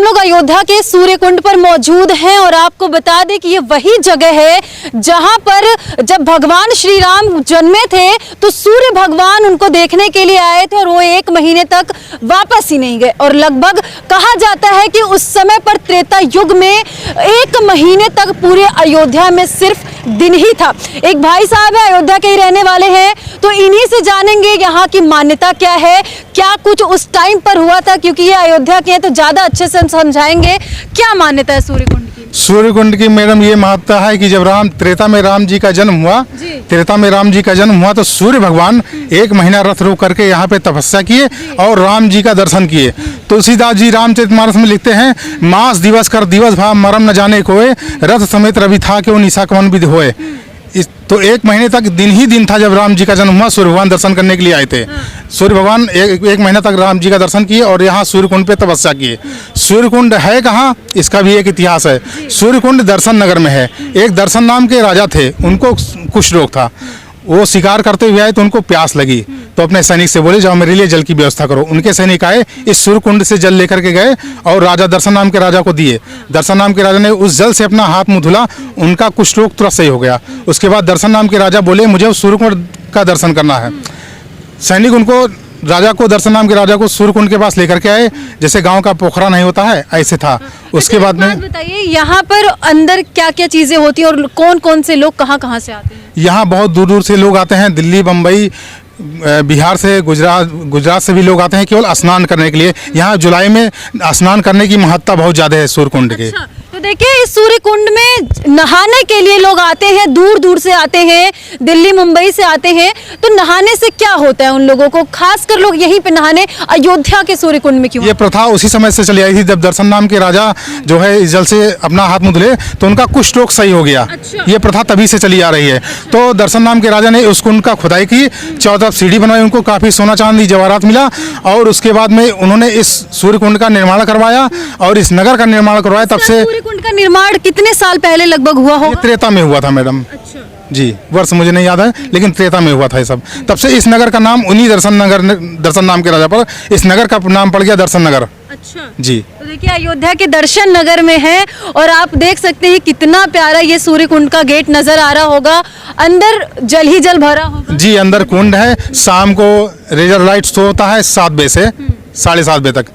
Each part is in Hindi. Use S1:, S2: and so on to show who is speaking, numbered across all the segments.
S1: हम लोग अयोध्या के सूर्य कुंड पर मौजूद हैं और आपको बता दें कि ये वही जगह है जहां पर जब भगवान श्री राम जन्मे थे तो सूर्य भगवान उनको देखने के लिए आए थे और वो 1 महीने तक वापस ही नहीं गए। और लगभग कहा जाता है कि उस समय पर त्रेता युग में 1 महीने तक पूरे अयोध्या में सिर्फ दिन ही था। एक भाई साहब है, अयोध्या के ही रहने वाले हैं, तो इन्हीं से जानेंगे यहाँ की मान्यता क्या है, क्या कुछ उस टाइम पर हुआ था, क्योंकि ये अयोध्या के हैं तो ज्यादा अच्छे से हम समझाएंगे। क्या मान्यता है सूर्यकुंड की?
S2: सूर्यकुंड की मैडम ये महत्ता है कि जब त्रेता में राम जी का जन्म हुआ तो सूर्य भगवान 1 महीना रथ रोक करके यहाँ पे तपस्या किए और राम जी का दर्शन किए। तुलसीदास जी रामचरितमानस में लिखते हैं, मास दिवस कर दिवस भाव मरम न जाने कोय, रथ समेत रवि था क्यों निशा कवन विधि होए। तो 1 महीने तक दिन ही दिन था जब राम जी का जन्म हुआ। सूर्य भगवान दर्शन करने के लिए आए थे। सूर्य भगवान एक महीना तक राम जी का दर्शन किए और यहाँ सूर्यकुंड पे तपस्या किए। सूर्यकुंड है कहाँ, इसका भी एक इतिहास है। सूर्यकुंड दर्शन नगर में है। एक दर्शन नाम के राजा थे, उनको कुष्ठ रोग था। वो शिकार करते हुए आए तो उनको प्यास लगी, तो अपने सैनिक से बोले जाओ मेरे लिए जल की व्यवस्था करो। उनके सैनिक आए, इस सूर्यकुंड से जल लेकर के गए और राजा दर्शन नाम के राजा को दिए। दर्शन नाम के राजा ने उस जल से अपना हाथ मुंह धुला, उनका कुष्ठ रोग तुरंत सही हो गया। उसके बाद दर्शन नाम के राजा बोले मुझे उस सूर्यकुंड का दर्शन करना है। सैनिक उनको राजा को दर्शन नाम के राजा को सूर्यकुंड के पास लेकर के आए, जैसे गांव का पोखरा नहीं होता है ऐसे था। उसके बाद में
S1: बताइए यहाँ पर अंदर क्या क्या चीजें होती हैं और कौन कौन से लोग कहाँ कहाँ से आते हैं?
S2: यहाँ बहुत दूर दूर से लोग आते हैं, दिल्ली, बम्बई, बिहार से, गुजरात से भी लोग आते हैं केवल स्नान करने के लिए। यहाँ जुलाई में स्नान करने की महत्ता बहुत ज़्यादा है सूर्यकुंड के।
S1: अच्छा, तो देखिए इस सूर्यकुंड में नहाने के लिए लोग आते हैं, दूर दूर से आते हैं, दिल्ली मुंबई से आते हैं। तो नहाने से क्या होता है उन लोगों को, खासकर लोग यहीं पे नहाने अयोध्या के सूर्यकुंड में क्यों?
S2: ये प्रथा उसी समय से चली आई थी जब दर्शन नाम के राजा जो है इस जल से अपना हाथ मुँह धुले तो उनका कुष्ठ रोग सही हो गया।
S1: अच्छा।
S2: ये प्रथा तभी से चली आ रही है। तो दर्शन नाम के राजा ने उस कुंड का खुदाई की, 14 सीढ़ी बनवाई, उनको काफ़ी सोना चांदी जवाहरात मिला और उसके बाद में उन्होंने इस सूर्यकुंड का निर्माण करवाया और इस नगर का निर्माण करवाया। तब से
S1: सूर्यकुंड का निर्माण कितने साल पहले लगभग हुआ होगा?
S2: त्रेता में हुआ था मैडम।
S1: अच्छा
S2: जी, वर्ष मुझे नहीं याद है, लेकिन त्रेता में हुआ था ये सब। तब से इस नगर का नाम उन्हीं दर्शन नाम के राजा पर इस नगर का नाम पड़ गया दर्शन नगर।
S1: अच्छा
S2: जी,
S1: तो देखिए अयोध्या के दर्शन नगर में है और आप देख सकते हैं कितना प्यारा ये सूर्यकुंड का गेट नजर आ रहा होगा। अंदर जल ही जल भरा होगा।
S2: जी, अंदर कुंड है। शाम को रेजर लाइट शो होता है 7 बजे से 7:30 बजे तक,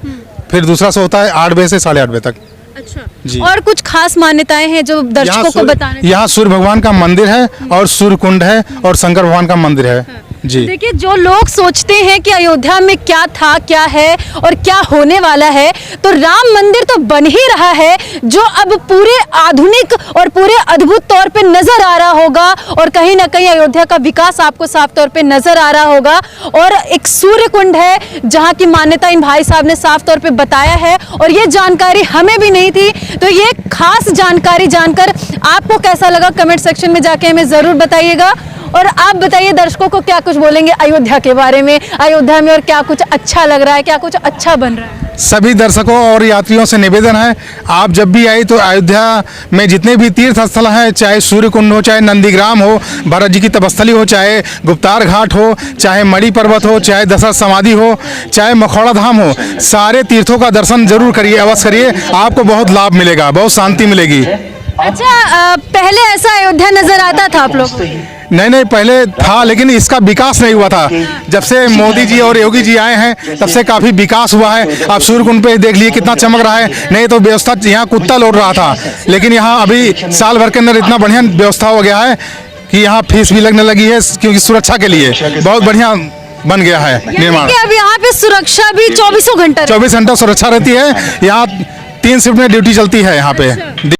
S2: फिर दूसरा शो होता है 8 बजे से 8:30 बजे तक।
S1: अच्छा
S2: जी।
S1: और कुछ खास मान्यताएं हैं जो दर्शकों को बताने?
S2: यहाँ सूर्य भगवान का मंदिर है और सूर्य कुंड है और शंकर भगवान का मंदिर है। जी,
S1: देखिए जो लोग सोचते हैं कि अयोध्या में क्या था, क्या है और क्या होने वाला है, तो राम मंदिर तो बन ही रहा है जो अब पूरे आधुनिक और पूरे अद्भुत तौर पे नजर आ रहा होगा और कहीं ना कहीं अयोध्या का विकास आपको साफ तौर पे नजर आ रहा होगा। और एक सूर्य कुंड है जहाँ की मान्यता इन भाई साहब ने साफ तौर पे बताया है और ये जानकारी हमें भी नहीं थी। तो ये खास जानकारी जानकर आपको कैसा लगा कमेंट सेक्शन में जाके हमें जरूर बताइएगा। और आप बताइए दर्शकों को क्या कुछ बोलेंगे अयोध्या के बारे में, अयोध्या में और क्या कुछ अच्छा लग रहा है, क्या कुछ अच्छा बन रहा है?
S2: सभी दर्शकों और यात्रियों से निवेदन है, आप जब भी आए तो अयोध्या में जितने भी तीर्थ स्थल हैं, चाहे सूर्यकुंड हो, चाहे नंदीग्राम हो, भरत जी की तपस्थली हो, चाहे गुप्तार घाट हो, चाहे मणि पर्वत हो, चाहे दशरथ समाधि हो, चाहे मखौड़ा धाम हो, सारे तीर्थों का दर्शन जरूर करिए, अवश्य करिए। आपको बहुत लाभ मिलेगा, बहुत शांति मिलेगी।
S1: अच्छा, पहले ऐसा अयोध्या नजर आता था आप लोग?
S2: नहीं, पहले था लेकिन इसका विकास नहीं हुआ था। जब से मोदी जी और योगी जी आए हैं तब से काफ़ी विकास हुआ है। आप सूर्यकुंड पे देख लिए कितना चमक रहा है। नहीं तो व्यवस्था यहाँ कुत्ता लौट रहा था, लेकिन यहाँ अभी साल भर के अंदर इतना बढ़िया व्यवस्था हो गया है कि यहाँ फीस भी लगने लगी है, क्योंकि सुरक्षा के लिए बहुत बढ़िया बन गया है निर्माण।
S1: अब यहाँ पे सुरक्षा भी 24 घंटा
S2: 24 घंटा सुरक्षा रहती है। यहाँ 3 शिफ्ट में ड्यूटी चलती है यहाँ पे।